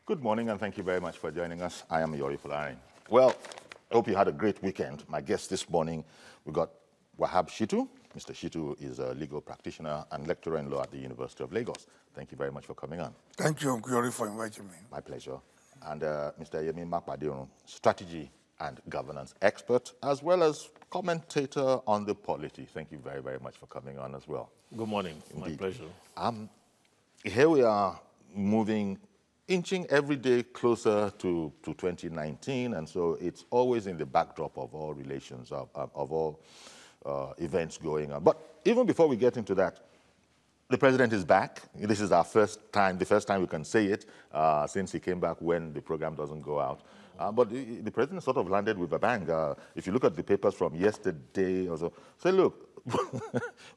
Good morning, and thank you very much for joining us. I am Buhari. Well, I hope you had a great weekend. My guest this morning, we got Wahab Shitu. Mr. Shitu is a legal practitioner and lecturer in law at the University of Lagos. Thank you very much for coming on. Thank you, Buhari, for inviting me. My pleasure. And Mr. Yemi Makpadeonu, strategy and governance expert, as well as commentator on the polity. Thank you very, very much for coming on as well. Good morning. Indeed. My pleasure. Here we are inching every day closer to 2019, and so it's always in the backdrop of all relations, of all events going on. But even before we get into that, the president is back. This is our first time, the first time we can say it, since he came back when the program doesn't go out. But the president sort of landed with a bang. If you look at the papers from yesterday or so, say, look,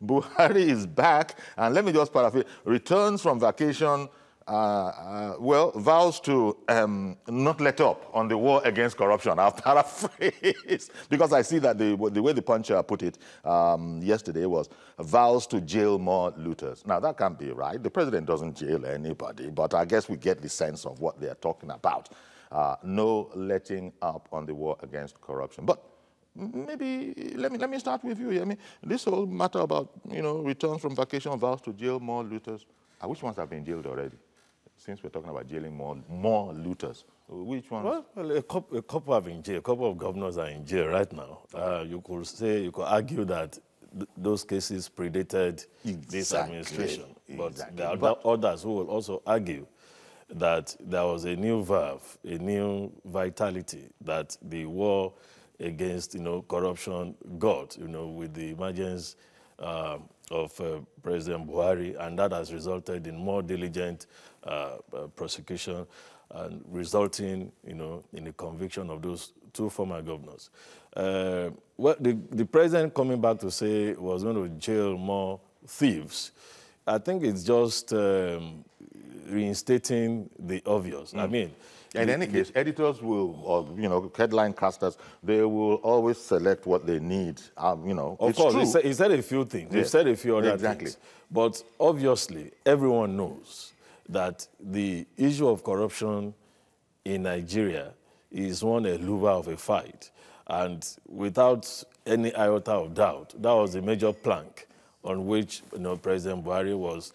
Buhari is back, and let me just paraphrase, returns from vacation, well, vows to not let up on the war against corruption. I'll paraphrase, because I see that the way the Puncher put it yesterday was vows to jail more looters. Now, that can't be right. The president doesn't jail anybody, but I guess we get the sense of what they're talking about. No letting up on the war against corruption. But maybe let me start with you. I mean, this whole matter about, returns from vacation, vows to jail more looters. Which ones have been jailed already? Since we're talking about jailing more looters, which ones? Well, a couple have been jail. A couple of governors are in jail right now. You could argue that those cases predated this administration. But there are others who will also argue that there was a new verve, a new vitality that the war against, corruption got, with the emergence of President Buhari, and that has resulted in more diligent prosecution and resulting, in the conviction of those two former governors. Well, the president coming back to say was going to jail more thieves, I think it's just reinstating the obvious. I mean, in any case, editors will, or headline casters, they will always select what they need. Of course, he said a few things. He said a few other things. But obviously, everyone knows that the issue of corruption in Nigeria is one hell of a fight. And without any iota of doubt, that was the major plank on which President Buhari was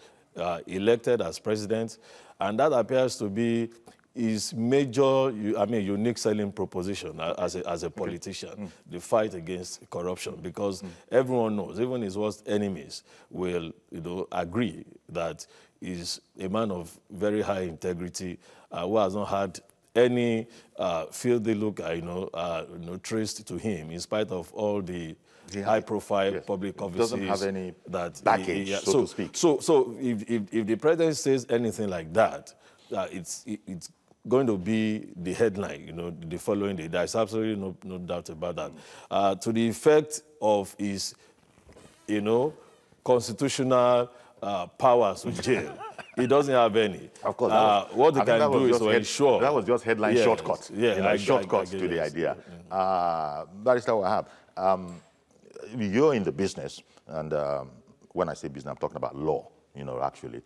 elected as president. And that appears to be his major, unique selling proposition as a politician, the fight against corruption, because everyone knows, even his worst enemies will, agree that he's a man of very high integrity, who has not had any filthy look, traced to him, in spite of all the high-profile public offices. Doesn't have any baggage, so to speak. So if the president says anything like that, it's going to be the headline, the following day. There's absolutely no doubt about that. To the effect of his, constitutional powers to jail, he doesn't have any. Of course. What he can do is to ensure. That was just headline shortcuts. Yeah, shortcuts to the idea. Barrister Wahab, you're in the business, and when I say business, I'm talking about law. Actually,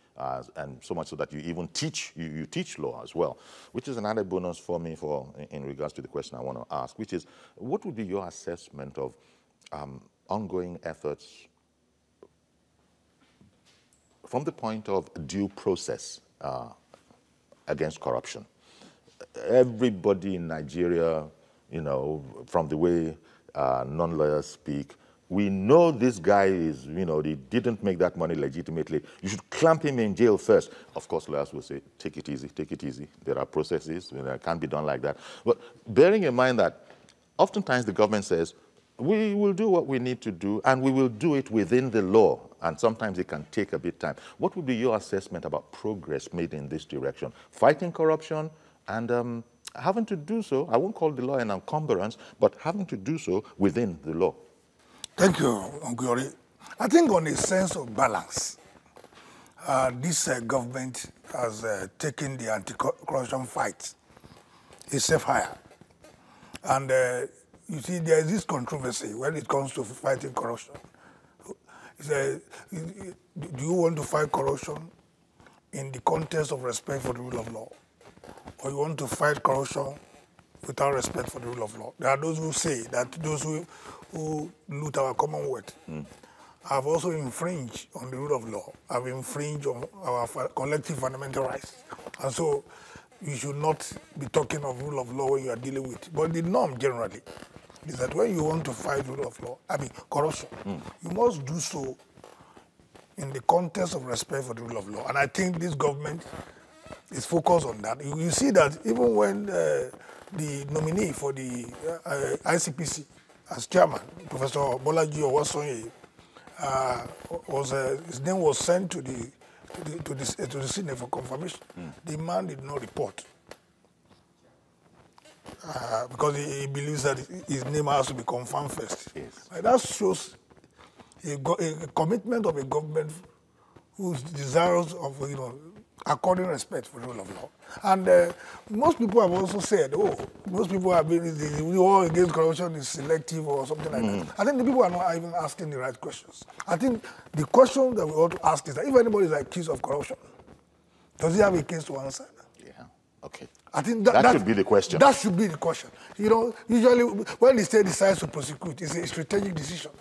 and so much so that you even teach, you teach law as well, which is an added bonus for me in regards to the question I want to ask, which is, what would be your assessment of ongoing efforts from the point of due process against corruption? Everybody in Nigeria, from the way non-lawyers speak, we know this guy is, he didn't make that money legitimately. You should clamp him in jail first. Of course, lawyers will say, take it easy, take it easy. There are processes, it can't be done like that. But bearing in mind that oftentimes the government says, we will do what we need to do, and we will do it within the law. And sometimes it can take a bit of time. What would be your assessment about progress made in this direction? Fighting corruption and having to do so, I won't call the law an encumbrance, but having to do so within the law. Thank you, Buhari. I think on a sense of balance, this government has taken the anti-corruption fight a step higher. And you see, there is this controversy when it comes to fighting corruption. Do you want to fight corruption in the context of respect for the rule of law? or you want to fight corruption without respect for the rule of law. There are those who say that those who loot our commonwealth have also infringed on the rule of law, have infringed on our collective fundamental rights. And so you should not be talking of rule of law when you are dealing with. But the norm generally is that when you want to fight rule of law, corruption, you must do so in the context of respect for the rule of law. And I think this government is focused on that. You see that even when the nominee for the ICPC as chairman, Professor Bolaji Owasonye, his name was sent to the Senate for confirmation. The man did not report because he believes that his name has to be confirmed first. Yes. That shows a commitment of a government who's desirous of according respect for the rule of law. And most people have also said, most people have been, the war against corruption is selective or something like that. I think the people are not even asking the right questions. I think the question that we ought to ask is that if anybody is accused of corruption, does he have a case to answer? Yeah, okay. I think that should be the question. That should be the question. Usually when the state decides to prosecute, it's a strategic decision.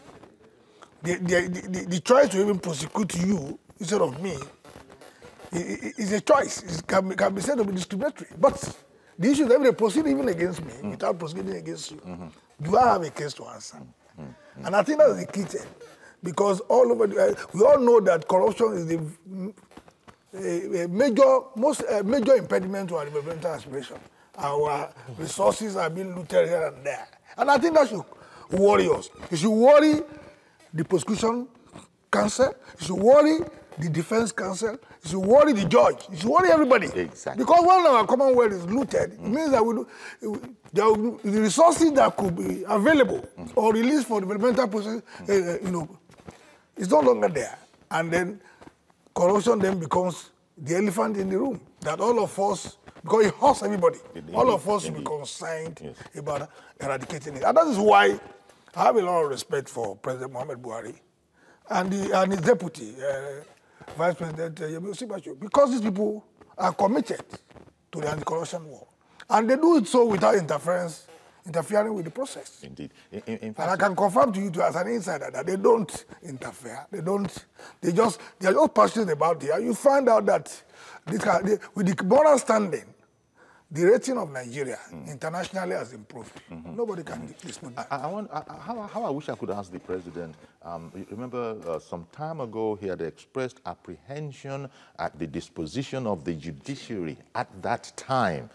The choice to even prosecute you instead of me is a choice. It can be said to be discriminatory. But the issue is that if they proceed even against me without proceeding against you, do I have a case to answer? And I think that's the key thing. Because all over we all know that corruption is a major impediment to our developmental aspiration. Our resources are being looted here and there. And I think that should worry us. It should worry the prosecution counsel, it should worry the defense counsel, it should worry the judge, it should worry everybody. Exactly. Because when our commonwealth is looted, it means that the resources that could be available or released for developmental process, is no longer there. And then corruption then becomes the elephant in the room. That all of us, because it hurts everybody, all of us should be concerned about eradicating it. And that is why I have a lot of respect for President Muhammad Buhari and his deputy, Vice President Yemi Osinbajo, because these people are committed to the anti-corruption war. And they do it so without interfering with the process. Indeed. And I can confirm to you as an insider that they don't interfere. They're just passionate about it. And you find out that with the moral standing, the rating of Nigeria internationally has improved. Nobody can dispute that. How I wish I could ask the president. Remember, some time ago, he had expressed apprehension at the disposition of the judiciary at that time.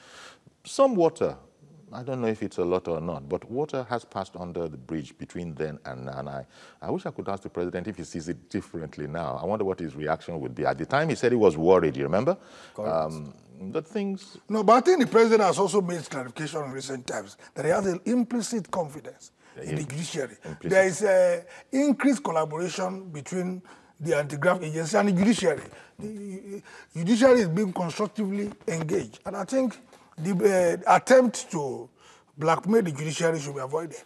Some water, I don't know if it's a lot or not, but water has passed under the bridge between then and now. And I wish I could ask the president if he sees it differently now. I wonder what his reaction would be. At the time, he said he was worried, you remember? That things... No, but I think the president has also made clarification in recent times that he has an implicit confidence in the judiciary. There is increased collaboration between the anti-graft agency and the judiciary. The judiciary is being constructively engaged. And I think the attempt to blackmail the judiciary should be avoided.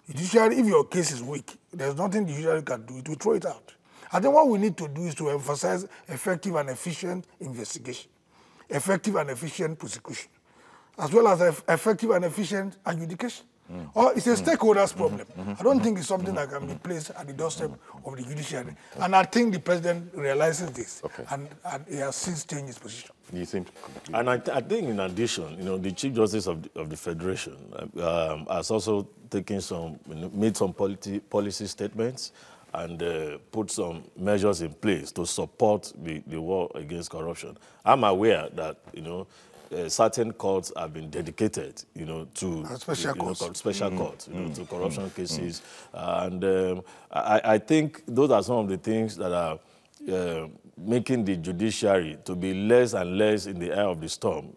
The judiciary, if your case is weak, there's nothing the judiciary can do. It will throw it out. I think what we need to do is to emphasize effective and efficient investigation, effective and efficient prosecution, as well as effective and efficient adjudication. It's a stakeholders problem. I don't think it's something that can be placed at the doorstep of the judiciary. And I think the president realizes this, and he has since changed his position. And I think in addition, the Chief Justice of the Federation has also taken made some policy statements and put some measures in place to support the war against corruption. I'm aware that, certain courts have been dedicated, to special courts, to corruption cases. And I think those are some of the things that are making the judiciary to be less and less in the eye of the storm,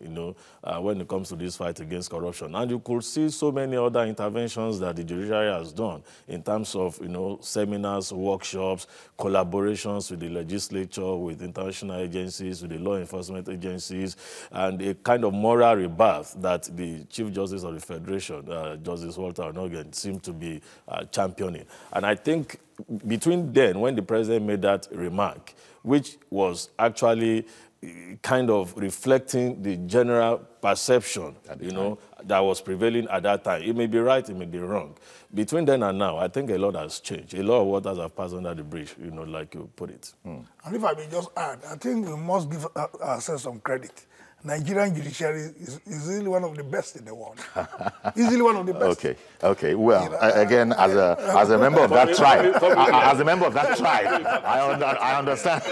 when it comes to this fight against corruption. And you could see so many other interventions that the judiciary has done in terms of, seminars, workshops, collaborations with the legislature, with international agencies, with the law enforcement agencies, and a kind of moral rebirth that the Chief Justice of the Federation, Justice Walter Onnoghen, seemed to be championing. And I think between then, when the president made that remark, which was actually, kind of reflecting the general perception, that was prevailing at that time. It may be right, it may be wrong. Between then and now, I think a lot has changed. A lot of waters have passed under the bridge, like you put it. And if I may just add, I think we must give ourselves some credit. Nigerian judiciary is easily one of the best in the world. Easily one of the best. Okay. Well, again, as a member of that tribe, I understand.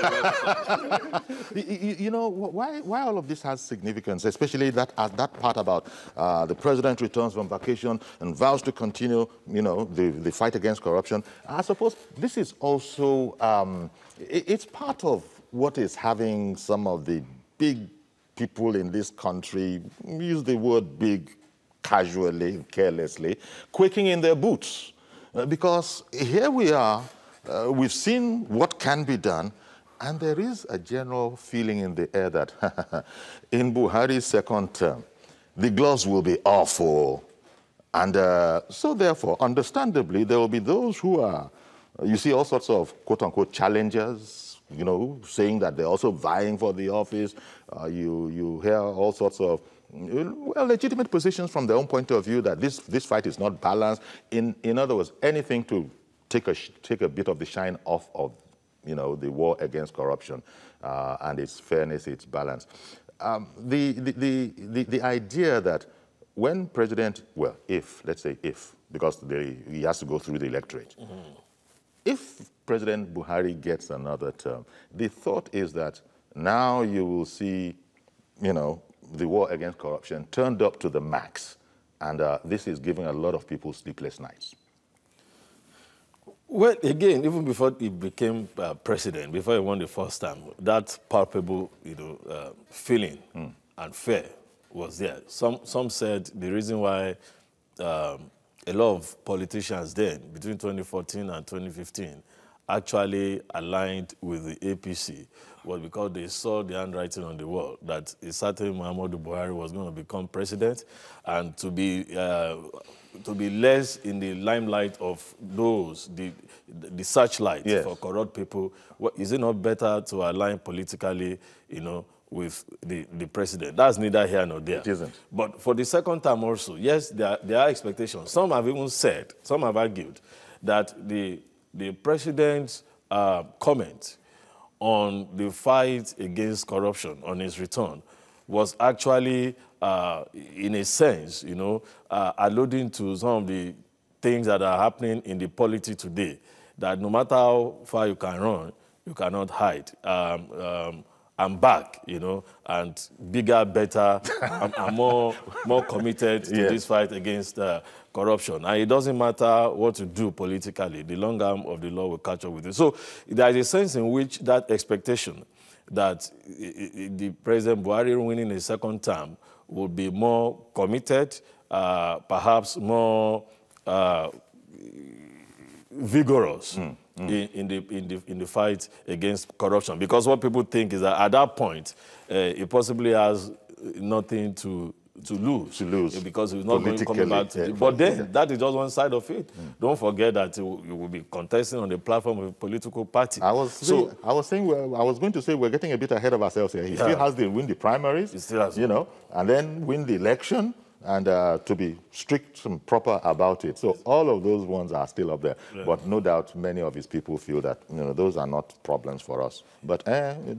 Why all of this has significance, especially that part about the president returns from vacation and vows to continue, the fight against corruption. I suppose this is also it's part of what is having some of the big people in this country, use the word big casually, carelessly, quaking in their boots. Because here we are, we've seen what can be done, and there is a general feeling in the air that in Buhari's second term, the gloves will be awful. And so therefore, understandably, there will be those who are, you see all sorts of quote-unquote challengers, saying that they're also vying for the office. You hear all sorts of legitimate positions from their own point of view that this fight is not balanced. In other words, anything to take a bit of the shine off of the war against corruption and its fairness, its balance. The idea that when President, let's say if, because he has to go through the electorate. If President Buhari gets another term, the thought is that now you will see, the war against corruption turned up to the max. And this is giving a lot of people sleepless nights. Well, again, even before he became president, before he won the first time, that palpable, feeling and fear was there. Some said the reason why a lot of politicians then, between 2014 and 2015, actually aligned with the APC was because they saw the handwriting on the wall that a certain Muhammadu Buhari was going to become president, and to be less in the limelight of those, the searchlight for corrupt people. Is it not better to align politically, with the president? That's neither here nor there. It isn't. But for the second time also, yes, there are expectations. Some have even said, some have argued, that the president's comment on the fight against corruption on his return was actually, in a sense, alluding to some of the things that are happening in the polity today, that no matter how far you can run, you cannot hide. I'm back, and bigger, better, and more committed to this fight against corruption. And it doesn't matter what you do politically, the long arm of the law will catch up with you. So there is a sense in which that expectation that the President Buhari winning a second term would be more committed, perhaps more vigorous in the fight against corruption. Because what people think is that at that point, he possibly has nothing to lose because he's not going to come back to it. But then that is just one side of it. Don't forget that you will be contesting on the platform of a political party. I was going to say we're getting a bit ahead of ourselves here. He still has to win the primaries, he still has and then win the election, and to be strict and proper about it. So all of those ones are still up there. Yeah. But no doubt many of his people feel that those are not problems for us. But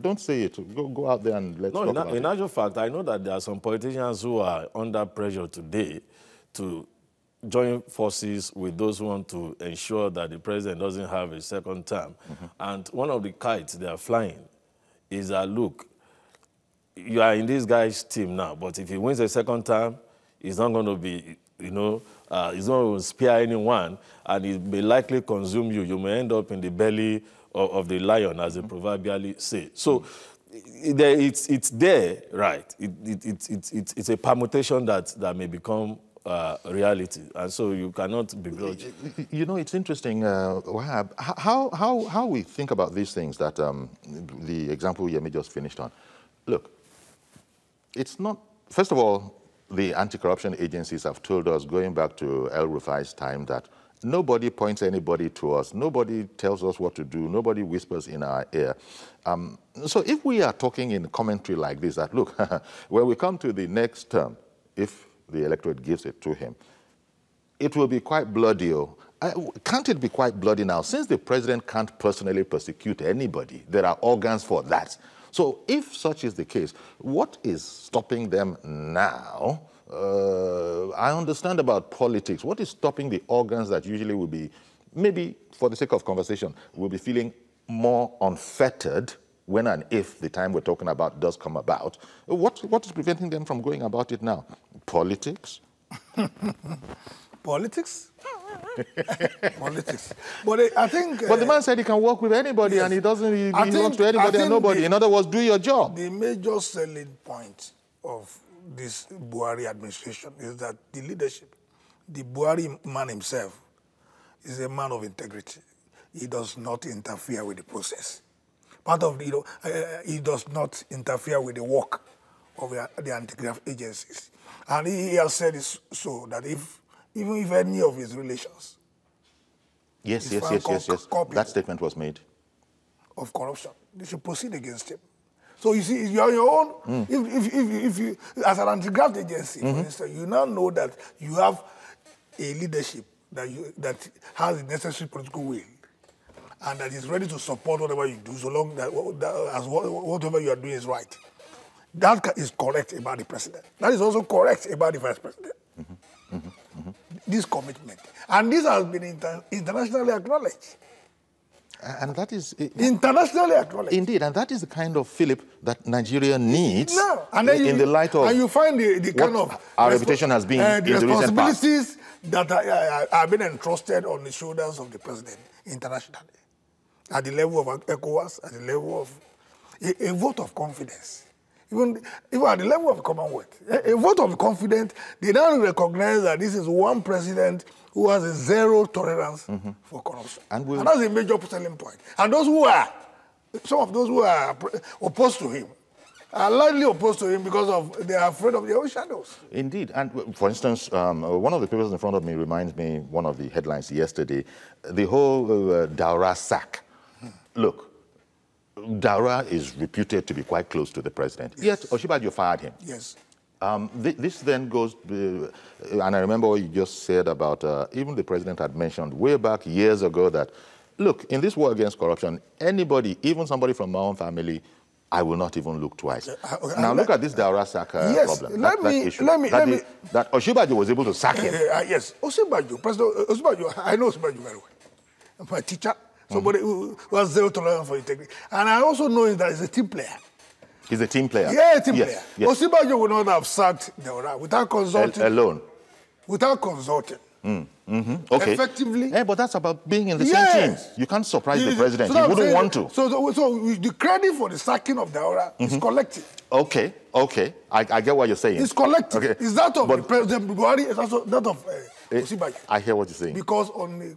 don't say it. Go out there and let's talk about it. In actual fact, I know that there are some politicians who are under pressure today to join forces with those who want to ensure that the president doesn't have a second term. And one of the kites they are flying is that, look, you are in this guy's team now, but if he wins a second term, he's not going to be, he's not going to spare anyone, and it may likely consume you. You may end up in the belly of the lion, as they proverbially say. So it's there, right? It's a permutation that may become reality, and so you cannot begrudge. It's interesting, Wahab, how we think about these things that the example Yemi just finished on. Look, it's not, first of all, the anti-corruption agencies have told us, going back to El Rufai's time, that nobody points anybody to us. Nobody tells us what to do. Nobody whispers in our ear. So if we are talking in commentary like this, that look, when we come to the next term, if the electorate gives it to him, it will be quite bloody. Can't it be quite bloody now? Since the president can't personally persecute anybody, there are organs for that. So if such is the case, what is stopping them now? I understand about politics. What is stopping the organs that usually will be, maybe for the sake of conversation, will be feeling more unfettered when and if the time we're talking about does come about? What is preventing them from going about it now? Politics? Politics? Politics. But I think... but the man said he can work with anybody, yes, and he doesn't, he belongs to anybody and nobody. In other words, do your job. The major selling point of this Buhari administration is that the leadership, the Buhari man himself, is a man of integrity. He does not interfere with the process. Part of the, he does not interfere with the work of the anti-graft agencies. And he has said it so that even if any of his relations, yes, that statement was made, of corruption, they should proceed against him. So you see, you're on your own. If you, as an anti-graft agency, for instance, you now know that you have a leadership that has the necessary political will, and that is ready to support whatever you do, so long that whatever you are doing is right. That is correct about the president. That is also correct about the vice president. This commitment. And this has been internationally acknowledged. And that is... internationally acknowledged. Indeed, and that is the kind of Philip that Nigeria needs and then in the light of... And you find the kind of... our reputation has been in the recent past. The responsibilities that are being entrusted on the shoulders of the president internationally. At the level of ECOWAS, at the level of... A vote of confidence. Even at the level of the Commonwealth. A vote of confidence, they now recognize that this is one president who has a zero tolerance for corruption. And that's a major selling point. And those who are, some of those who are opposed to him, are largely opposed to him because they are afraid of their own shadows. Indeed. And for instance, one of the papers in front of me reminds me, one of the headlines yesterday, the whole Daura sack. Look, Daura is reputed to be quite close to the president. Yes. Yet, Osinbajo fired him. Yes. This then goes, and I remember what you just said about, even the president had mentioned way back years ago that, look, in this war against corruption, anybody, even somebody from my own family, I will not even look twice. Now look at this Daura sack problem, that Osinbajo was able to sack him. Yes, Osinbajo, President Osinbajo, I know Osinbajo very well. My teacher. Somebody who has zero tolerance for integrity. And I also know that he's a team player. He's a team player? Yeah, a team player. Yes. Osinbajo would not have sacked Daura without consulting. Alone? Without consulting. Okay. Effectively. Yeah, but that's about being in the same team. You can't surprise the president. So he wouldn't want to. So the credit for the sacking of Daura is collective. Okay. I get what you're saying. It's collective. Okay. It's that of the President Buhari, it's also that of Osinbajo. I hear what you're saying. Because on the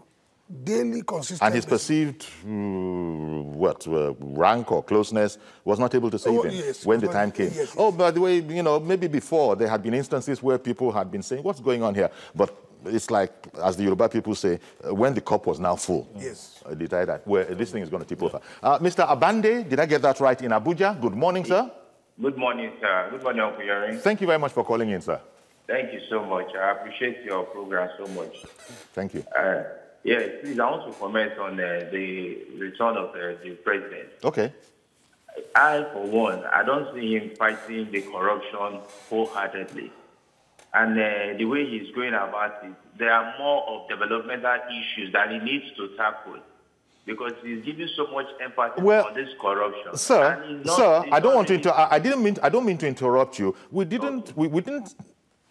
daily consistent... And his perceived, rank or closeness was not able to save him when the time came. Yes. Oh, by the way, maybe before there had been instances where people had been saying, what's going on here? But it's like, as the Yoruba people say, when the cup was now full. Yes. They decided that, well, this thing is going to tip over. Mr. Abande, did I get that right, in Abuja? Good morning, sir. Good morning, sir. Good morning, Uncle Yeri. Thank you very much for calling in, sir. Thank you so much. I appreciate your program so much. Thank you. Yes, please, I want to comment on the return of the president. Okay. I, for one, I don't see him fighting the corruption wholeheartedly. And the way he's going about it, there are more of developmental issues that he needs to tackle, because he's giving so much emphasis on this corruption. Sir, I don't mean to interrupt you. We didn't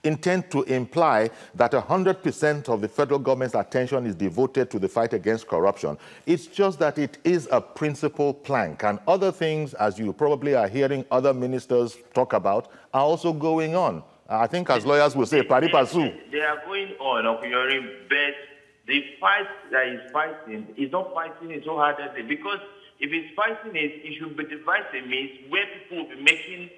intend to imply that 100% of the federal government's attention is devoted to the fight against corruption. It's just that it is a principal plank, and other things, as you probably are hearing other ministers talk about, are also going on. I think, as lawyers will say, pari passu. They are going on, but the fight that he's fighting is not fighting it so hardly, because if he's fighting it, it should be devised a means where people will be making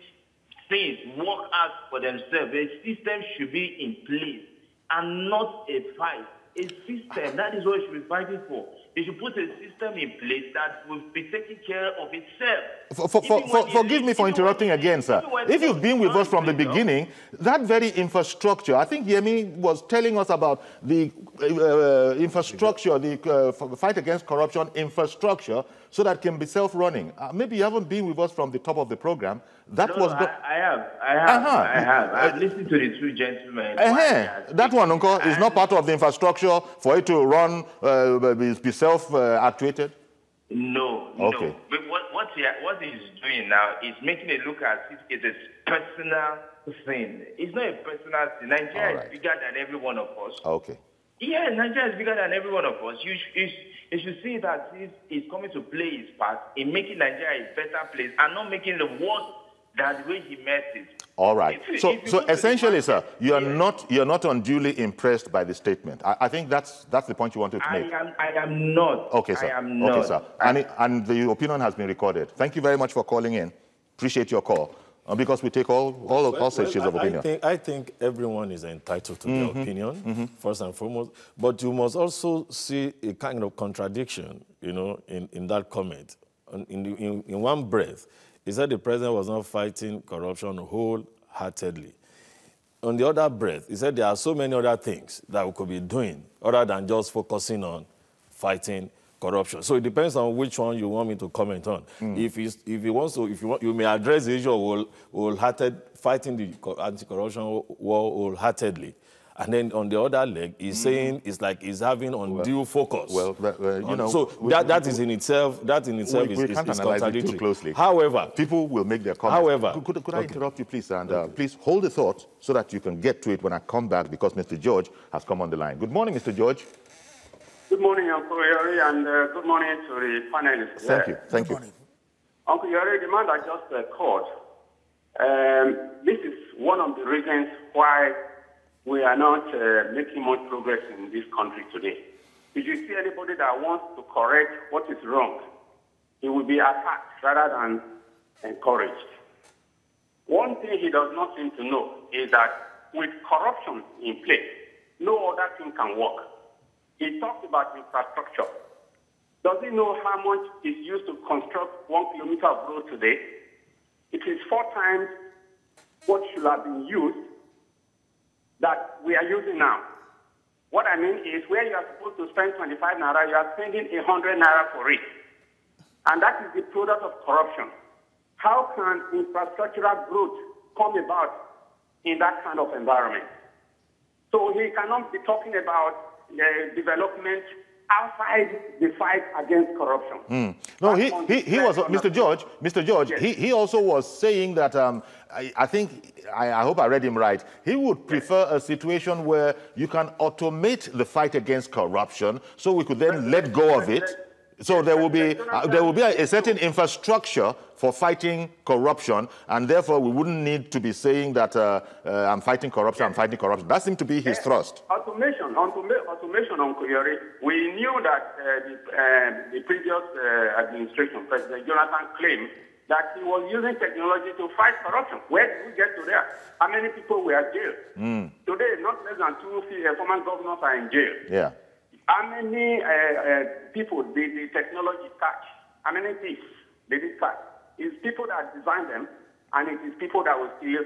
things work out for themselves. The system should be in place and not a fight a system. That is what we should be fighting for. They should put a system in place that will be taking care of itself. Forgive me for interrupting again, sir. If you've been with us from the beginning, that very infrastructure, I think Yemi was telling us about the infrastructure, the fight against corruption infrastructure, so that can be self-running. Maybe you haven't been with us from the top of the program. That was. I have. I've listened to the two gentlemen. That one, Uncle, is not part of the infrastructure for it to run, be self-actuated? No. But what he's doing now is making it look as if it is personal thing. It's not a personal thing. Nigeria is bigger than every one of us. Okay. Yeah, Nigeria is bigger than every one of us. You should see that he's coming to play his part in making Nigeria a better place and not making it worse than the way he met it. All right. So essentially, sir, you're not unduly impressed by the statement. I think that's the point you wanted to make. I am not. Okay, sir. I am not. Okay, sir. And the opinion has been recorded. Thank you very much for calling in. Appreciate your call. Because we take all shades of opinion. I think everyone is entitled to their opinion, first and foremost. But you must also see a kind of contradiction, in that comment. In one breath, he said the president was not fighting corruption wholeheartedly. On the other breath, he said there are so many other things that we could be doing other than just focusing on fighting corruption. So it depends on which one you want me to comment on. If you want, you may address the issue of fighting the anti-corruption war wholeheartedly. And then on the other leg, he's saying it's like he's having undue focus. So that is in itself is contradictory. Closely. However, people will make their comments. However, could I interrupt you, please? And please hold the thought so that you can get to it when I come back, because Mr. George has come on the line. Good morning, Mr. George. Good morning, Uncle Yori, and good morning to the panelists. Thank you. Uncle Yori, the man that just called, this is one of the reasons why we are not making much progress in this country today. If you see anybody that wants to correct what is wrong, he will be attacked rather than encouraged. One thing he does not seem to know is that with corruption in place, no other thing can work. He talked about infrastructure. Does he know how much is used to construct 1 kilometer of road today? It is 4 times what should have been used that we are using now. What I mean is where you are supposed to spend 25 naira, you are spending 100 naira for it. And that is the product of corruption. How can infrastructural growth come about in that kind of environment? So he cannot be talking about development outside the fight against corruption. No, he was, Mr. George, yes. he also was saying that, I hope I read him right, he would prefer a situation where you can automate the fight against corruption so we could then let go of it. So there will be a certain infrastructure for fighting corruption, and therefore we wouldn't need to be saying that I'm fighting corruption, That seemed to be his thrust. Automation, Uncle Yori. We knew that the previous administration, President Jonathan, claimed that he was using technology to fight corruption. Where did we get to there? How many people were jailed? Today, not less than 2 former governors are in jail. Yeah. How many people did the technology catch? How many thieves did it catch? It's people that designed them, and it is people that will still,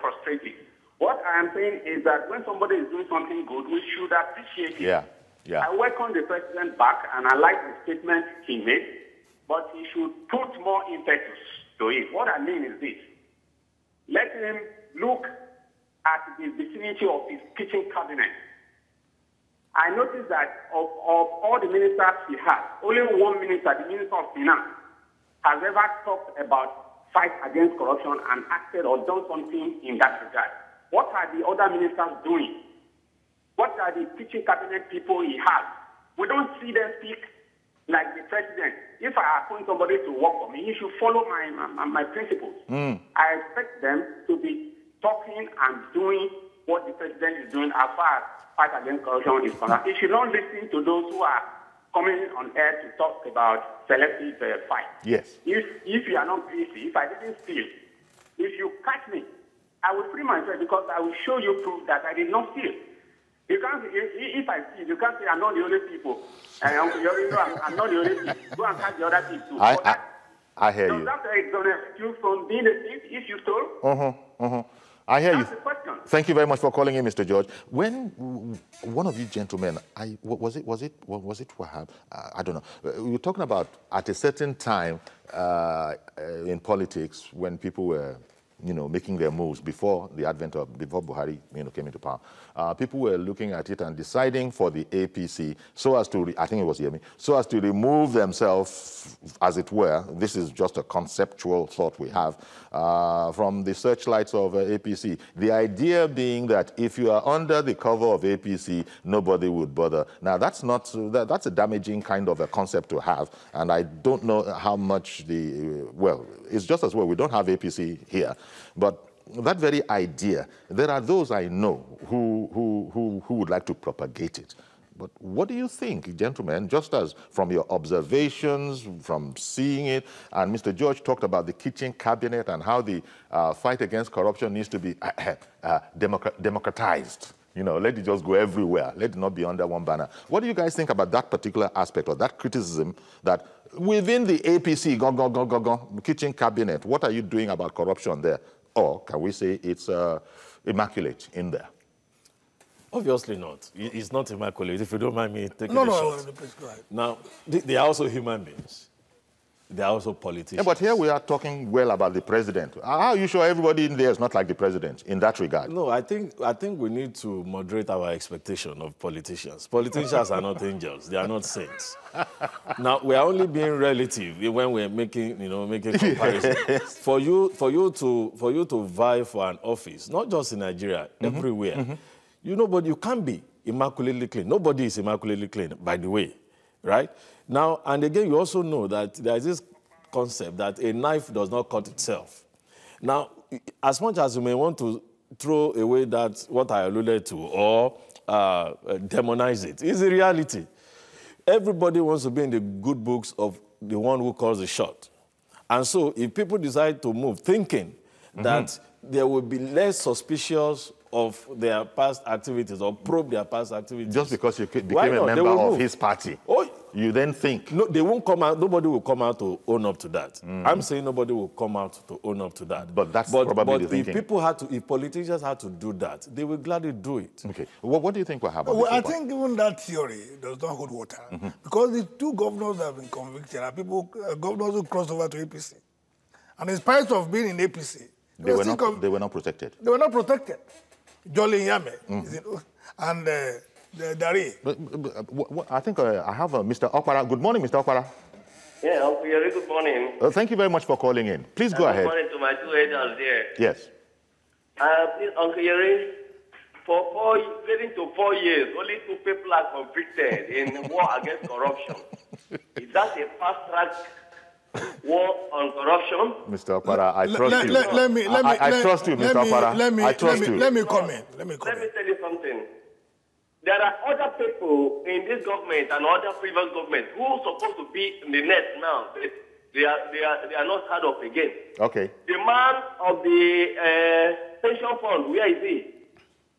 frustrate it. What I am saying is that when somebody is doing something good, we should appreciate it. Yeah. I welcome the president back, and I like the statement he made, but he should put more impetus to it. What I mean is this. Let him look at the vicinity of his kitchen cabinet. I noticed that of all the ministers he has, only one minister, the Minister of Finance, has ever talked about fight against corruption and acted or done something in that regard. What are the other ministers doing? What are the kitchen cabinet people he has? We don't see them speak like the president. If I appoint somebody to work for me, he should follow my principles. I expect them to be talking and doing what the president is doing as far as fight against corruption is concerned. He should not listen to those who are coming on air to talk about selective fight. Yes. If you are not busy, if I didn't steal, if you catch me, I will free myself because I will show you proof that I did not steal. You can't, if I see, you can't say I'm not the only people. And you know, I'm not the only people. Go and catch the other people too. I hear you. Does that exonerate you from being a thief if you stole? I hear That's you. the question. Thank you very much for calling in, Mr. George. When one of you gentlemen, was it Wahab? I don't know. We were talking about at a certain time in politics when people were, making their moves before the advent of Buhari, came into power. People were looking at it and deciding for the APC so as to, I think it was Yemi, so as to remove themselves, as it were. This is just a conceptual thought we have from the searchlights of APC. The idea being that if you are under the cover of APC, nobody would bother. Now, that's that's a damaging kind of a concept to have, and I don't know how much well, it's just as well we don't have APC here, but that very idea, there are those I know who would like to propagate it. But what do you think, gentlemen, just as from your observations, from seeing it, and Mr. George talked about the kitchen cabinet and how the fight against corruption needs to be democratized. Let it just go everywhere. Let it not be under one banner. What do you guys think about that particular aspect or that criticism that within the APC, kitchen cabinet, what are you doing about corruption there? Or can we say it's immaculate in there? Obviously not. It's not immaculate. If you don't mind me taking No, please go ahead. Now, they are also human beings. They are also politicians. Yeah, but here we are talking well about the president. How are you sure everybody in there is not like the president in that regard? No, I think we need to moderate our expectation of politicians. Politicians are not angels. They are not saints. Now, we are only being relative when we're making comparisons. For you to vie for an office, not just in Nigeria, everywhere, but you can't be immaculately clean. Nobody is immaculately clean, by the way, right? Now, and again, you also know that there is this concept that a knife does not cut itself. Now, as much as you may want to throw away that, what I alluded to, or demonize it, it's a reality. Everybody wants to be in the good books of the one who calls the shot. And so if people decide to move thinking that there will be less suspicious of their past activities or probe their past activities. Just because you became a member of his party, you then think. No, they won't come out. Nobody will come out to own up to that. I'm saying nobody will come out to own up to that. But that's probably the thinking. If politicians had to do that, they will gladly do it. Okay. What do you think will happen? Well, I think even that theory does not hold water. Because the two governors that have been convicted are governors who crossed over to APC. And in spite of being in APC, they were not protected. They were not protected. Jolly Yame and Dari. I think I have Mr. Okpara. Good morning, Mr. Okpara. Yeah, Uncle Yeri, good morning. Thank you very much for calling in. Please go ahead. Good morning to my two elders there. Yes. Please, Uncle Yeri, getting to 4 years, only 2 people are convicted in war against corruption. Is that a fast-track war on corruption? Mr. Okpara, I trust you. I trust you, Mr. Okpara. I trust you. Let me comment. Let me tell you something. There are other people in this government and other previous governments who are supposed to be in the net now. They are not heard of again. Okay. The man of the pension fund, where is he?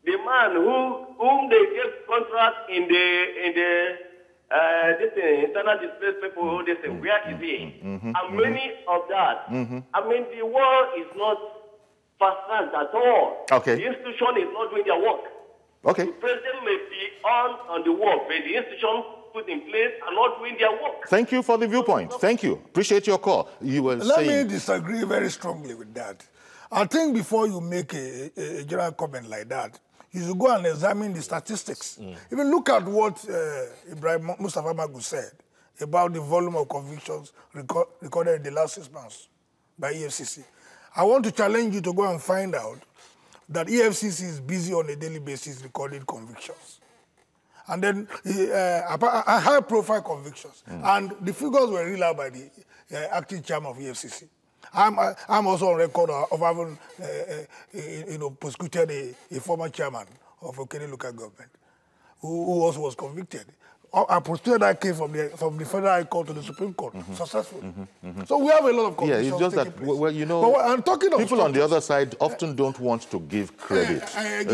The man whom they gave contract in the internal displaced people, they say, where is he? And many of that. I mean, the world is not fast-tracked at all. Okay. The institution is not doing their work. Okay. The president may be on the work, but the institution put in place are not doing their work. Thank you for the viewpoint. Thank you. Appreciate your call. You were Let saying... me disagree very strongly with that. I think before you make a general comment like that, you should go and examine the statistics. Even look at what Ibrahim Mustafa Magu said about the volume of convictions recorded in the last 6 months by EFCC. I want to challenge you to go and find out that EFCC is busy on a daily basis recording convictions. And then high-profile convictions. And the figures were relayed by the acting chairman of EFCC. I'm also on record of having prosecuted a former chairman of Okene local government who also was convicted I proceeded that case from the Federal High Court to the Supreme Court successfully. So we have a lot of conditions. Yeah, it's just that, well, you know, I'm talking of people on the other side often don't want to give credit.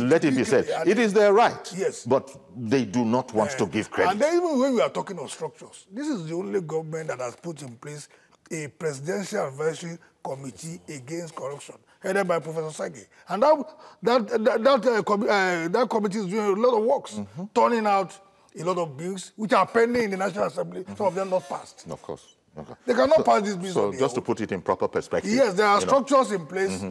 Let it be said. It is their right, yes, but they do not want to give credit. And then even when we are talking of structures, this is the only government that has put in place a presidential advisory committee against corruption, headed by Professor Sagi. And that committee is doing a lot of works, turning out a lot of bills which are pending in the National Assembly, some of them not passed. Of course. Okay. They cannot pass these bills. So just to put it in proper perspective. Yes, there are structures in place.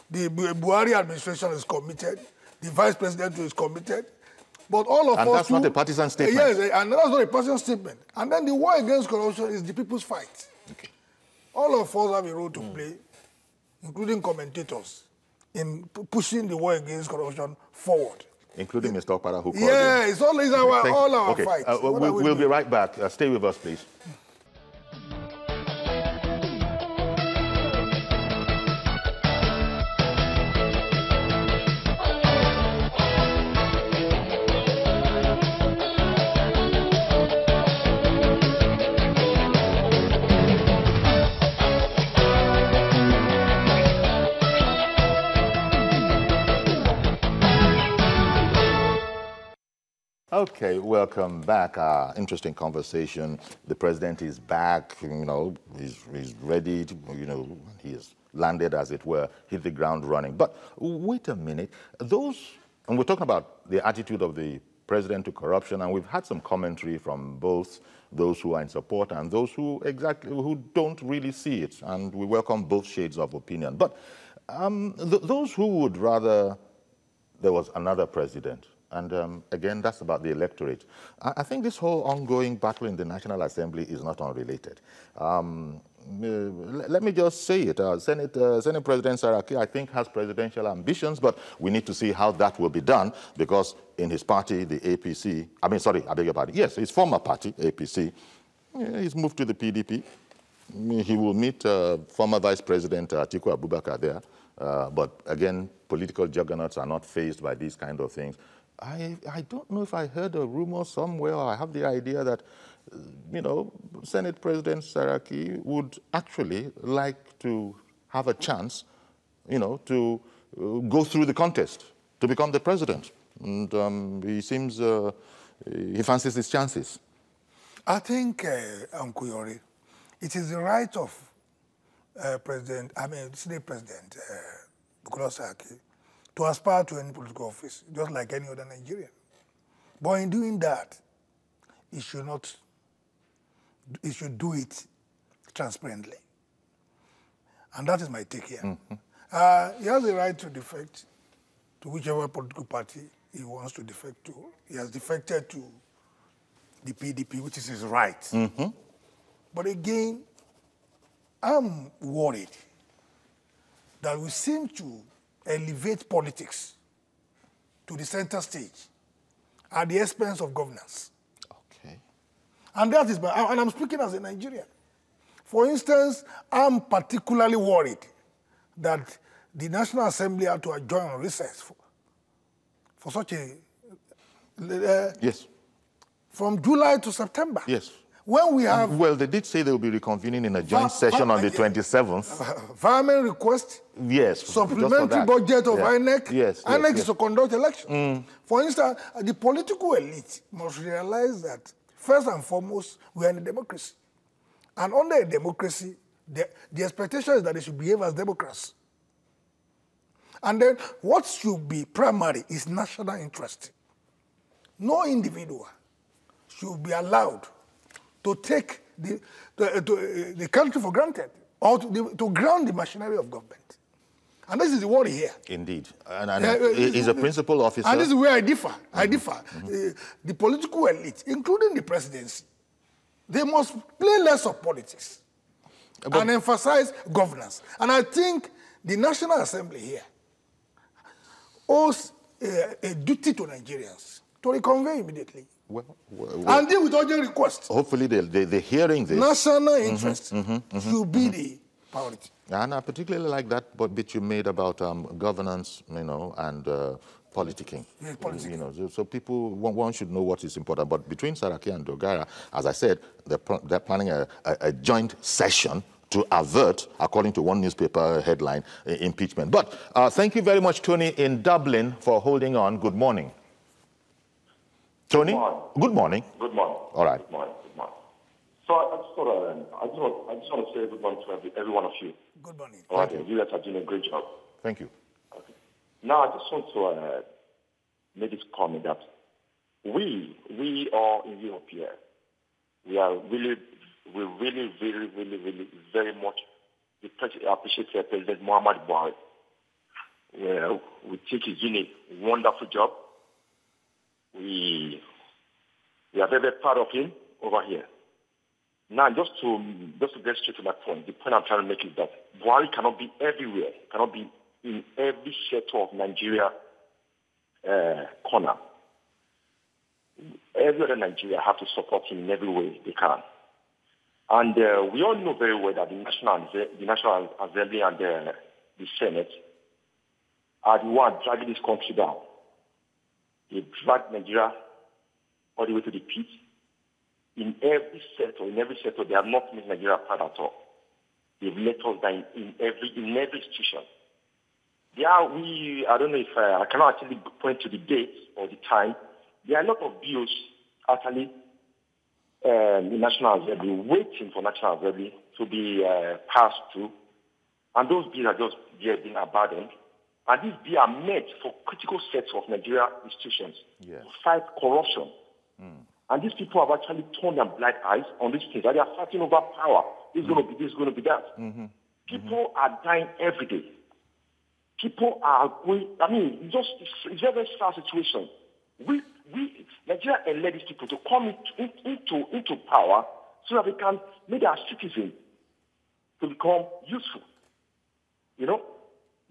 The Buhari administration is committed. The vice president is committed. But all of us... And that's not a partisan statement. Yes, and that's not a partisan statement. And then the war against corruption is the people's fight. Okay. All of us have a role to play, including commentators, in pushing the war against corruption forward. Including Mr. Okpara, who called Yeah, in. it's always all our fight. We'll be right back. Stay with us, please. Okay, welcome back. Interesting conversation. The president is back, you know, he's ready, to, you know, he has landed, as it were, hit the ground running. But wait a minute, and we're talking about the attitude of the president to corruption, and we've had some commentary from both those who are in support and those who don't really see it, and we welcome both shades of opinion. But those who would rather there was another president, and again, that's about the electorate. I think this whole ongoing battle in the National Assembly is not unrelated. Let me just say it. Senate President Saraki, I think, has presidential ambitions, but we need to see how that will be done, because in his party, the APC, I beg your pardon, yes, his former party, APC, he's moved to the PDP. He will meet former Vice President Atiku Abubakar there. But again, political juggernauts are not fazed by these kind of things. I don't know if I heard a rumor somewhere, or I have the idea that, you know, Senate President Saraki would actually like to have a chance, you know, to go through the contest to become the president. And he seems, he fancies his chances. I think, Kuyori, it is the right of Senate President Bukola Saraki to aspire to any political office, just like any other Nigerian. But in doing that, he should do it transparently. And that is my take here. He has the right to defect to whichever political party he wants to defect to. He has defected to the PDP, which is his right. But again, I'm worried that we seem to elevate politics to the center stage at the expense of governance. Okay. And that is, and I'm speaking as a Nigerian. For instance, I'm particularly worried that the National Assembly had to adjourn on recess for such a... yes. From July to September. Yes. When we have... well, they did say they will be reconvening in a joint session on the 27th. Fireman request. Yes. Supplementary budget of INEC. Yes. INEC is to conduct election. For instance, the political elite must realize that, first and foremost, we are in a democracy. And under a democracy, the expectation is that they should behave as democrats. And then what should be primary is national interest. No individual should be allowed to take the country for granted, or to ground the machinery of government. And this is the worry here. Indeed. And he's a principal officer. And this is where I differ. The political elite, including the presidency, they must play less of politics and emphasize governance. And I think the National Assembly here owes a duty to Nigerians to reconvene immediately. And deal with urgent requests. Hopefully they're hearing this. National interest should be the priority. And I particularly like that bit you made about governance, you know, and politicking. Yeah, politicking. You know, so people, one should know what is important. But between Saraki and Dogara, as I said, they're planning a joint session to avert, according to one newspaper headline, impeachment. But thank you very much, Tony, in Dublin, for holding on. Good morning. Tony? Good morning. Good morning. All right. Good morning. Good morning. So I just want to say good morning to every one of you. Good morning. All right, you guys are doing a great job. Thank you. Okay. Now I just want to make this comment that we all in Europe here, we really, very much appreciate President Muhammad Buhari. We think he's doing a wonderful job. We are very, very proud of him over here. Now, just to get straight to my point, the point I'm trying to make is that Buhari cannot be everywhere, cannot be in every sector of Nigeria corner. Every other Nigeria have to support him in every way they can. And we all know very well that the National Assembly and the Senate are the ones dragging this country down. They drag Nigeria all the way to the pit. In every sector, they have not made Nigeria proud at all. They've let us down in every institution. I don't know if I cannot actually point to the date or the time. There are a lot of bills actually in National Assembly, waiting for National Assembly to be passed through. And those bills are just being abandoned. And these bills are meant for critical sets of Nigeria institutions to fight corruption. And these people have actually turned their blind eyes on these things. They are fighting over power. This is going to be this, going to be that. People are dying every day. People are going, it's a very sad situation. Nigeria elect these people to come into power so that they can make their citizens to become useful. You know?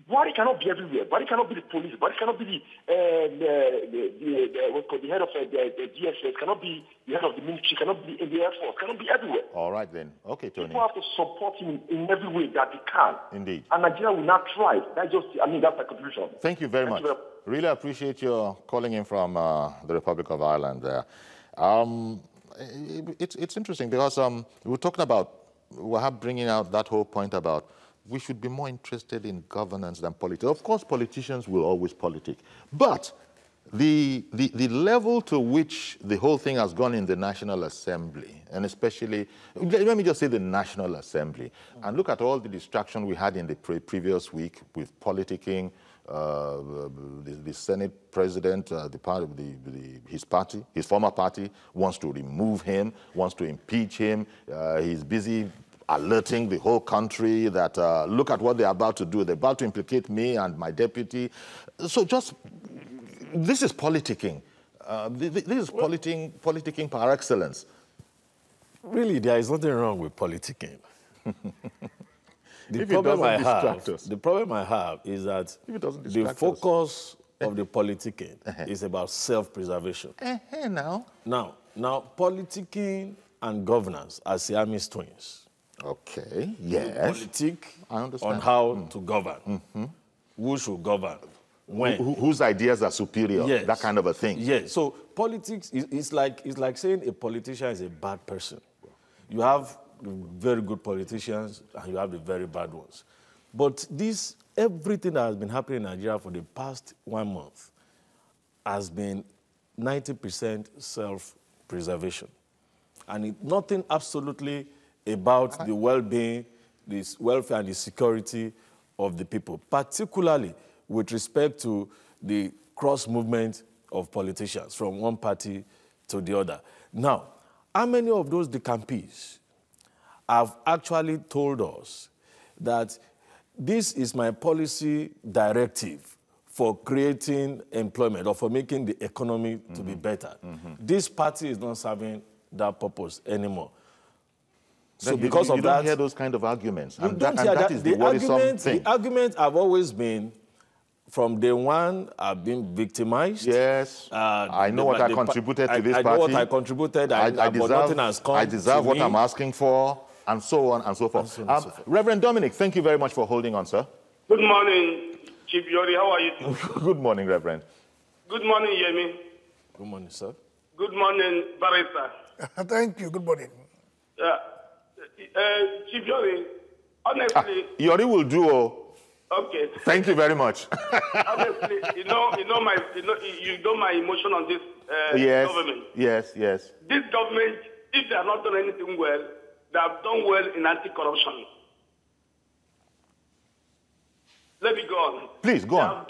Buhari cannot be everywhere. Buhari cannot be the police. Buhari cannot be the head of the DSS. Cannot be the head of the military. Cannot be in the Air Force. Cannot be everywhere. All right then. Okay, Tony. People have to support him in every way that they can. Indeed. And Nigeria will not thrive. That's my contribution. Thank you very much. Really appreciate your calling in from the Republic of Ireland there. It's interesting because we're talking about, we're bringing out that whole point about we should be more interested in governance than politics. Of course, politicians will always politic. But the level to which the whole thing has gone in the National Assembly, and especially, let me just say the National Assembly, and look at all the distraction we had in the previous week with politicking, the Senate president, his party, his former party, wants to remove him, wants to impeach him. He's busy alerting the whole country that look at what they're about to do. They're about to implicate me and my deputy. So this is politicking. This is politicking par excellence. Really, there is nothing wrong with politicking. The problem I have is that the focus of the politicking is about self-preservation. Now, politicking and governance are Siamese twins. Okay, yes. Politic on how to govern. Who should govern? When? Whose ideas are superior? Yes. That kind of a thing. Yes. So politics is like saying a politician is a bad person. You have very good politicians and you have the very bad ones. But everything that has been happening in Nigeria for the past 1 month has been 90% self-preservation. And nothing absolutely about the well-being, the welfare and the security of the people, particularly with respect to the cross-movement of politicians from one party to the other. Now, how many of those decampees have actually told us that this is my policy directive for creating employment or for making the economy to be better? This party is not serving that purpose anymore. So because of that, you don't hear those kind of arguments. And that is the worrisome thing. The arguments have always been, from day one, I've been victimized. Yes. I know what I contributed to this party. I know what I contributed. But nothing has come. I deserve what I'm asking for, and so on and so forth. Reverend Dominic, thank you very much for holding on, sir. Good morning, Chief Yori. How are you doing? Good morning, Reverend. Good morning, Yemi. Good morning, sir. Good morning, Barrister. Thank you. Good morning. Chief Yori, honestly... Yori will do. Okay. Thank you very much. Honestly, you know my emotion on this government. Yes. This government, if they have not done anything well, they have done well in anti-corruption. Let me go on. Please, go on.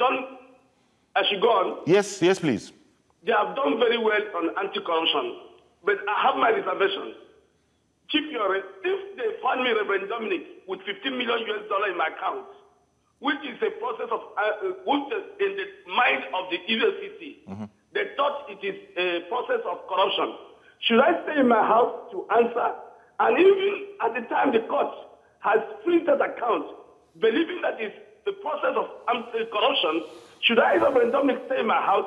I should go on? Yes, please. They have done very well on anti-corruption, but I have my reservations. Chief Yori, if they find me Reverend Dominic with $15 million in my account, which is a process of, which is in the mind of the EFCC, they thought it is a process of corruption. Should I stay in my house to answer? And even at the time the court has freed that account, believing that it's the process of corruption, should I, Reverend Dominic, stay in my house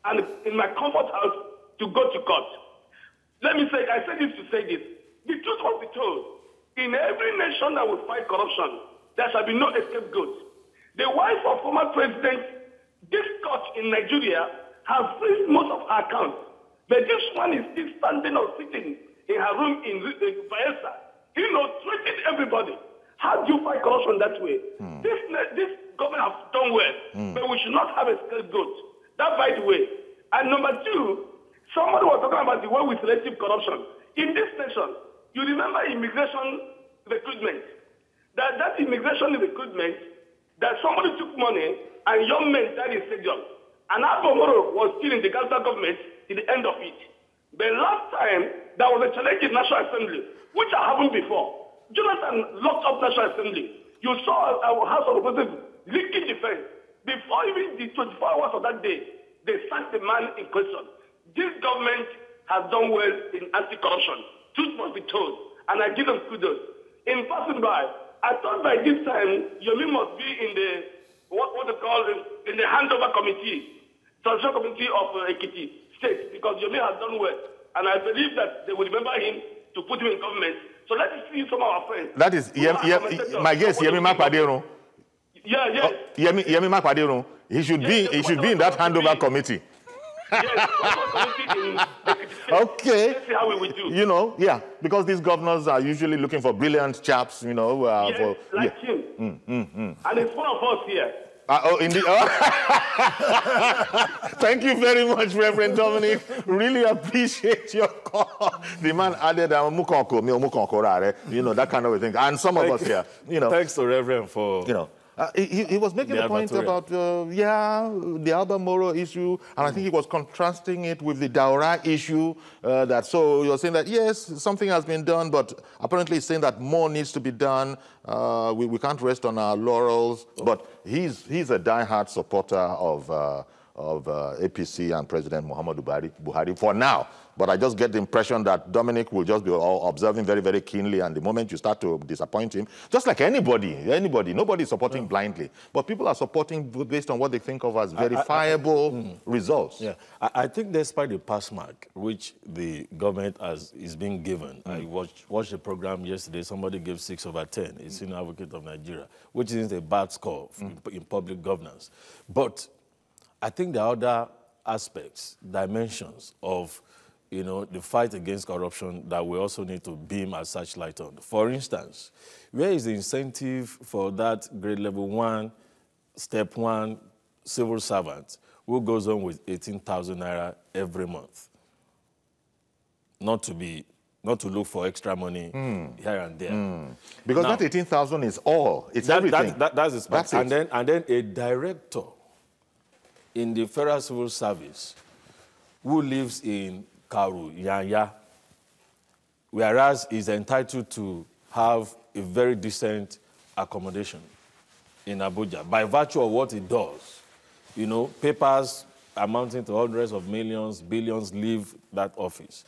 and in my comfort house to go to court? Let me say, I say this to say this. The truth must be told. In every nation that will fight corruption, there shall be no scapegoat. The wife of former president, this court in Nigeria, has freed most of her accounts. But this one is still standing or sitting in her room in Bayelsa. Threatening everybody. How do you fight corruption that way? This government has done well, but we should not have a scapegoat. That, by the way. And number two, somebody was talking about the way with selective corruption. In this nation, you remember immigration recruitment. That immigration recruitment, that somebody took money and young men died in stadium. And Abomoro was still in the Gaza government till the end of it. But last time, there was a challenge in National Assembly, which happened before. Jonathan locked up National Assembly. You saw our House of Representatives leaking defense. Before even the 24 hours of that day, they sacked the man in question. This government has done well in anti-corruption. Truth must be told. And I give them kudos. In passing by, I thought by this time, Yomi must be in the, what they call, in the handover committee, transition committee of Ekiti State, because Yomi has done well. And I believe that they will remember him to put him in government. So let's see some of our friends. That is, my guess, Yemi Makwadero. Yes. Yemi Makwadero. He should be in that handover committee. Yes, okay. Let's see how we will do. Because these governors are usually looking for brilliant chaps, him. And it's one of us here. Indeed. Thank you very much, Reverend Dominic. Really appreciate your call. The man added, that kind of a thing. And some of us here, Thanks to Reverend for... He was making a point about, the Alba Moro issue, and I think he was contrasting it with the Daura issue, so you're saying that, yes, something has been done, but apparently he's saying that more needs to be done. We can't rest on our laurels, but he's a diehard supporter of APC and President Muhammadu Buhari for now. But I just get the impression that Dominic will just be observing very, very keenly, and the moment you start to disappoint him, just like anybody, nobody is supporting blindly. But people are supporting based on what they think of as verifiable results. Yeah, I think despite the pass mark, which the government is being given, I watched the program yesterday, somebody gave 6/10, a senior advocate of Nigeria, which isn't a bad score in public governance. But I think there are other aspects, dimensions of the fight against corruption that we also need to beam a searchlight on. For instance, where is the incentive for that grade level 1, step 1 civil servant who goes on with 18,000 naira every month? Not to look for extra money here and there. Because now, that 18,000 is all. It's everything. That's it. And then a director in the Federal Civil Service who lives in Karu, Yanya, whereas is entitled to have a very decent accommodation in Abuja by virtue of what it does. Papers amounting to hundreds of millions, billions leave that office.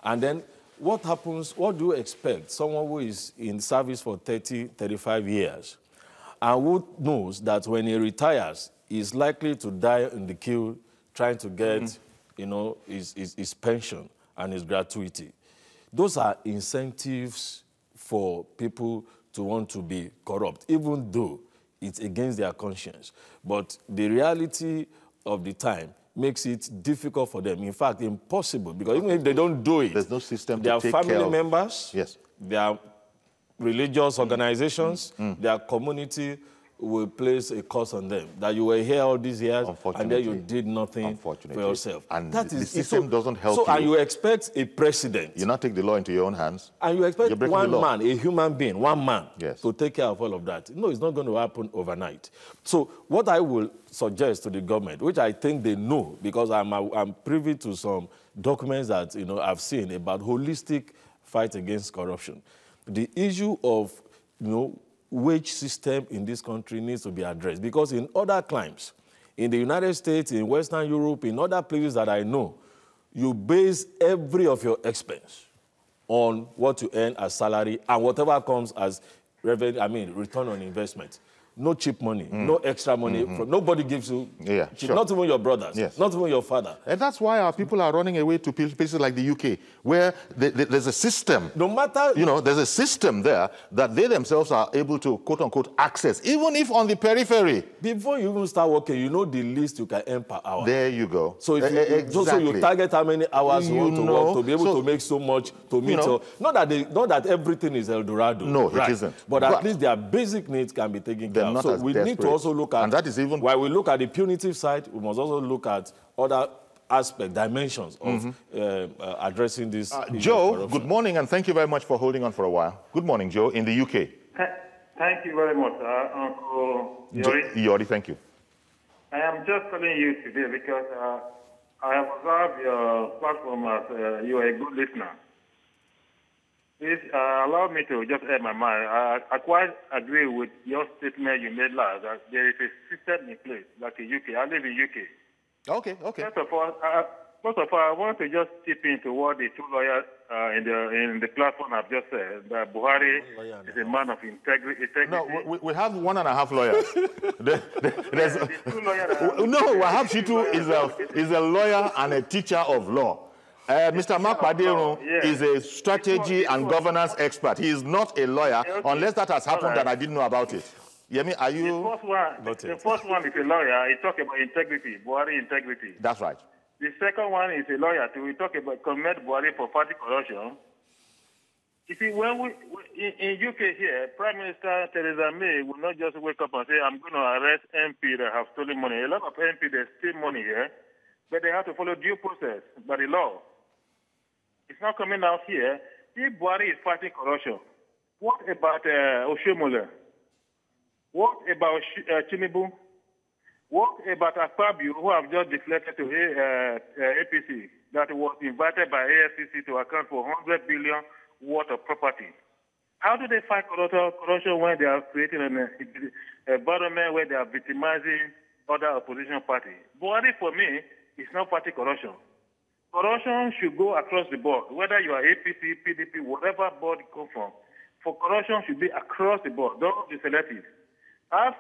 And then what happens, what do you expect? Someone who is in service for 30, 35 years and who knows that when he retires, he's likely to die in the queue trying to get his pension and his gratuity. Those are incentives for people to want to be corrupt, even though it's against their conscience. But the reality of the time makes it difficult for them. In fact, impossible, because even if they don't do it, there's no system to take care their of. family members, yes, their religious organizations, their community will place a curse on them, that you were here all these years and then you did nothing for yourself. And that the system doesn't help you. And you expect a president. You not take the law into your own hands. And you expect one man, a human being, one man, to take care of all of that. No, it's not going to happen overnight. So what I will suggest to the government, which I think they know, because I'm privy to some documents that I've seen about holistic fight against corruption. The issue of wage system in this country needs to be addressed, because in other climes, in the United States, in Western Europe, in other places that I know, you base every of your expense on what you earn as salary and whatever comes as revenue, return on investment. No cheap money, no extra money. Nobody gives you cheap, not even your brothers, not even your father. And that's why our people are running away to places like the UK, where there's a system. No matter... there's a system there that they themselves are able to, quote-unquote, access, even if on the periphery. Before you even start working, you know the least you can earn per hour. There you go. So if so you target how many hours you want to work to be able to make so much to meet. Not that everything is El Dorado. No, it isn't. But at least their basic needs can be taken care of. So we need to also look at, and that is even, while we look at the punitive side, we must also look at other dimensions of addressing this. Joe, good morning, and thank you very much for holding on for a while. Good morning, Joe, in the UK. Thank you very much, Uncle Yori. Yori, thank you. I am just calling you today because I have observed your platform as you are a good listener. Please allow me to just add my mind. I quite agree with your statement you made last, that there is a system in place, like the UK. I live in UK. Okay. First of all, I want to just chip into what the two lawyers in the platform have just said, that Buhari is a man of integrity. No, we have 1.5 lawyers. There's two lawyers. No, Wahab Shitu is a lawyer and a teacher of law. Mr. Mark Padero is a strategy and governance expert. He is not a lawyer, unless that has happened and I didn't know about it. Yemi, are you? The first one is a lawyer. He talks about integrity, Buhari integrity. That's right. The second one is a lawyer too. We talk about commit Buhari for party corruption. You see, when in UK here, Prime Minister Theresa May will not just wake up and say, I'm going to arrest MP that have stolen money. A lot of MP, they steal money here, but they have to follow due process by the law. It's not coming out here. If Buhari is fighting corruption, what about Oshomole? What about Tinubu? What about Akpabio, who have just deflected to APC, that was invited by AFCC to account for 100 billion worth of property? How do they fight corruption when they are creating an environment where they are victimizing other opposition parties? Buhari, for me, is not party corruption. Corruption should go across the board, whether you are APC, PDP, whatever board you come from. For corruption should be across the board, don't be selective. As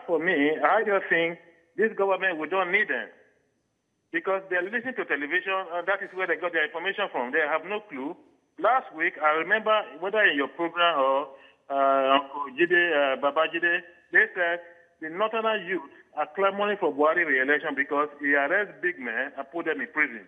for me, I just think this government, we don't need them. Because they're listening to television, and that is where they got their information from. They have no clue. Last week, I remember, whether in your program or Uncle Jide, Baba Jide, they said the northern youth are clamoring for Buhari re-election because he arrests big men and put them in prison.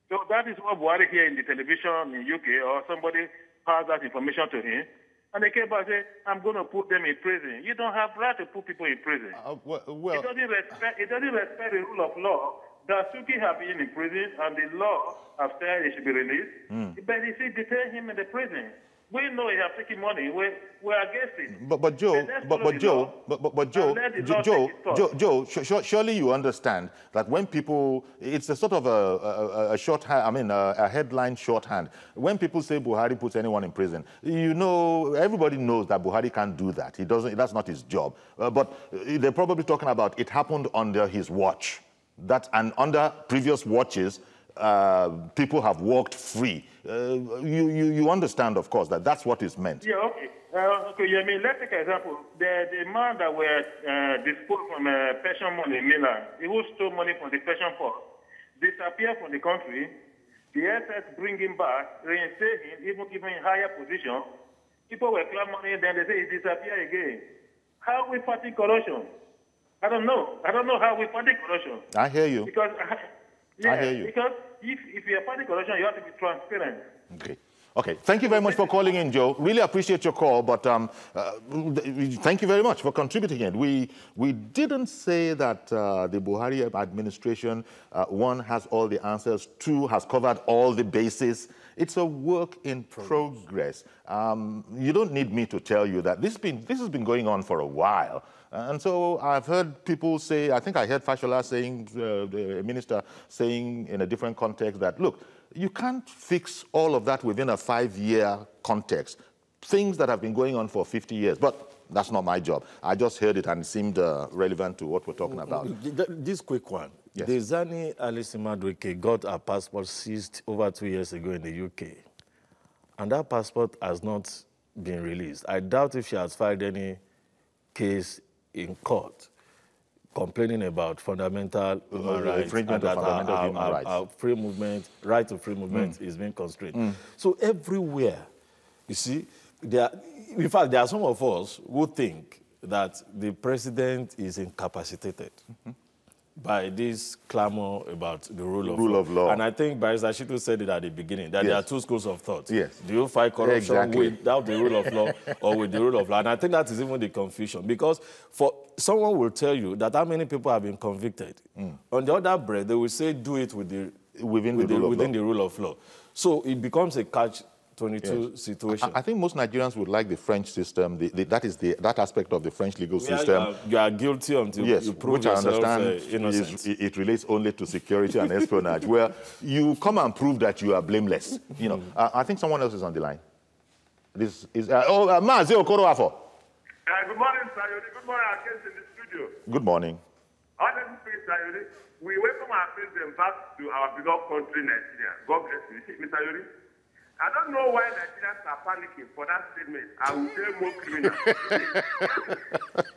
So that is what Buhari hear in the television in UK, or somebody passed that information to him. And they came back and said, I'm going to put them in prison. You don't have right to put people in prison. Well, it doesn't respect the rule of law. That Suki have been in prison, and the law have said he should be released. But he said, detain him in the prison. We know he have taken money. We're against it. But Joe, surely you understand that when people, it's a sort of a shorthand, a headline shorthand. When people say Buhari puts anyone in prison, everybody knows that Buhari can't do that. He doesn't. That's not his job. But they're probably talking about it happened under his watch. And under previous watches, people have walked free. You understand, of course, that that's what is meant. Yeah, okay. Let's take an example. The man that were disposed from pension money in Milan, he who stole money from the pension fund, disappeared from the country. The SS bring him back, reinstate him, even give him higher position. People were clamoring, then they say he disappeared again. How are we fighting corruption? I don't know. I don't know how we fight corruption. I hear you. Because, I hear you. Because if you're fighting corruption, you have to be transparent. Okay. Okay. Thank you very much for calling in, Joe. Really appreciate your call, but thank you very much for contributing it. We didn't say that the Buhari administration, one, has all the answers, two, has covered all the bases. It's a work in progress. You don't need me to tell you that this has been going on for a while. And so I've heard people say, I think I heard Fashola saying, the minister saying in a different context that, look, you can't fix all of that within a 5-year context. Things that have been going on for 50 years. But that's not my job. I just heard it and it seemed relevant to what we're talking about. This quick one. Yes. Dezani Alice Madueke got her passport seized over 2 years ago in the UK. And that passport has not been released. I doubt if she has filed any case in court complaining about fundamental human rights and that our free movement, right to free movement is being constrained. So everywhere, you see, in fact, there are some of us who think that the president is incapacitated by this clamor about the rule of law. And I think Barrister Shitu said it at the beginning, that there are two schools of thought. Yes. Do you fight corruption without the rule of law or with the rule of law? And I think that is even the confusion, because someone will tell you that how many people have been convicted. On the other breath, they will say do it within the rule of law. So it becomes a catch-22 situation. I think most Nigerians would like the French system. That aspect of the French legal system. You are guilty until you prove yourself innocent. It relates only to security and espionage, where you come and prove that you are blameless. You know, I think someone else is on the line. This is Mazi Okoroafo. Good morning, Sayori. Good morning, our guests in the studio. Good morning. Honestly, Sayori, we welcome our president back to our beloved country, Nigeria. God bless you. Mr. Sayori, I don't know why Nigerians are panicking for that statement. I will say more criminals.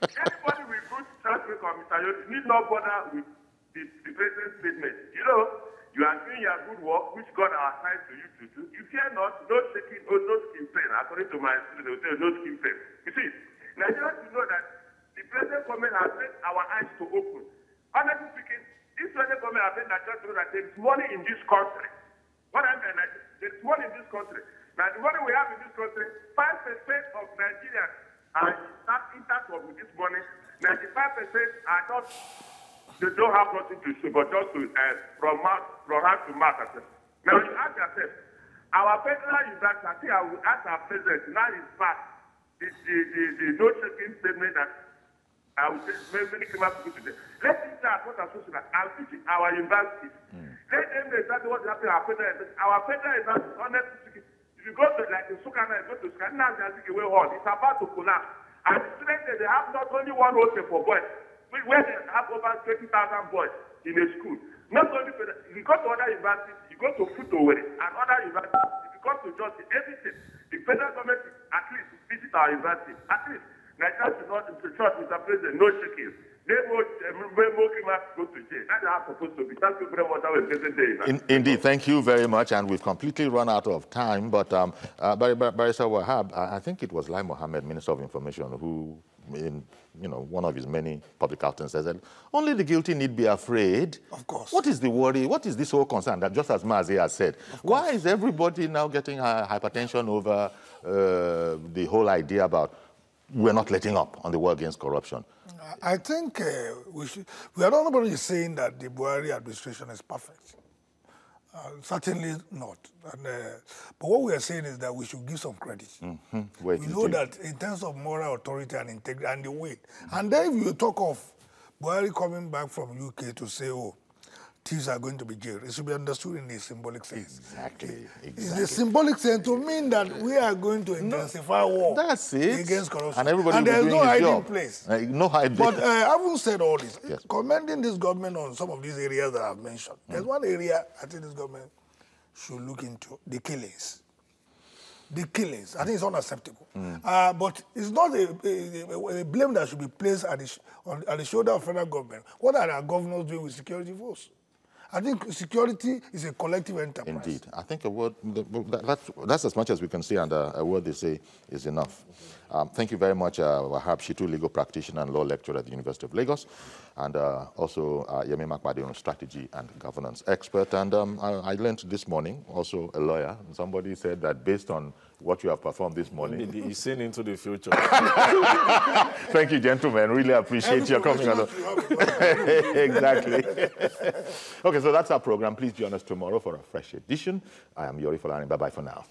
Anybody with good track record, Mr. Sayori, need not bother with the president's statement. You know, you are doing your good work, which God has assigned to you to do. You fear not, no shaking, no skin pain. According to my student, they will say no skin pain. You see, Nigerians should know that the present government has made our eyes to open. Honestly speaking, this present government has made Nigerians know that there is money in this country. What I mean, there is money in this country. Now, the money we have in this country, 5% of Nigerians are in touch with this money. 95% are not, they don't have nothing to show, but just to, from hand to mouth. Now, you ask yourself, our federal university, I think I will ask our president, now is back. The no shaking statement that I would say many came up to today. Let's see that what I'm supposed to do. I'm teaching our universities. Let them know exactly what's happening at our federal university. Our federal university, honestly speaking, if you go to like in Sukana, you go to Scandinavian Hall, it's about to collapse. And the students, they have not only one hostel for boys, where they have over 20,000 boys in a school. Not only for that, if you go to other universities, you go to Futowere and other universities, if you go to Justice, everything, the federal government at least visit our university. At least, Nigeria should not trust Mr. President, no shaking. They more criminals go to jail. That's how it's supposed to be. Thank you very much. Have a pleasant day. Indeed, thank you very much. And we've completely run out of time. But Barrister Wahab, I think it was Lai Mohammed, Minister of Information, who, in one of his many public outings, says that only the guilty need be afraid. Of course. What is the worry? What is this whole concern? That just as Mazi has said, why is everybody now getting hypertension over the whole idea about we're not letting up on the war against corruption? I think we are not only saying that the Buhari administration is perfect. Certainly not. But what we are saying is that we should give some credit. We know that in terms of moral authority and integrity and the weight. And then if you talk of Buhari coming back from UK to say, oh, thieves are going to be jailed, it should be understood in a symbolic sense. Exactly. It's a symbolic sense to mean that we are going to intensify war against corruption. And everybody there's no hiding job. place. No hiding. But having said all this, commending this government on some of these areas that I've mentioned, there's one area I think this government should look into, the killings. The killings, I think it's unacceptable. But it's not a blame that should be placed on the shoulder of federal government. What are our governors doing with security force? I think security is a collective enterprise. Indeed. I think a word, that's as much as we can say, and a word they say is enough. Thank you very much, Wahab Shitu, legal practitioner and law lecturer at the University of Lagos, and also Yemi Makpade, strategy and governance expert. And I learned this morning, also a lawyer, somebody said that based on what you have performed this morning. He's seen into the future. Thank you, gentlemen. Really appreciate your coming on. Exactly. Okay, so that's our program. Please join us tomorrow for a fresh edition. I am Yori Folani. Bye-bye for now.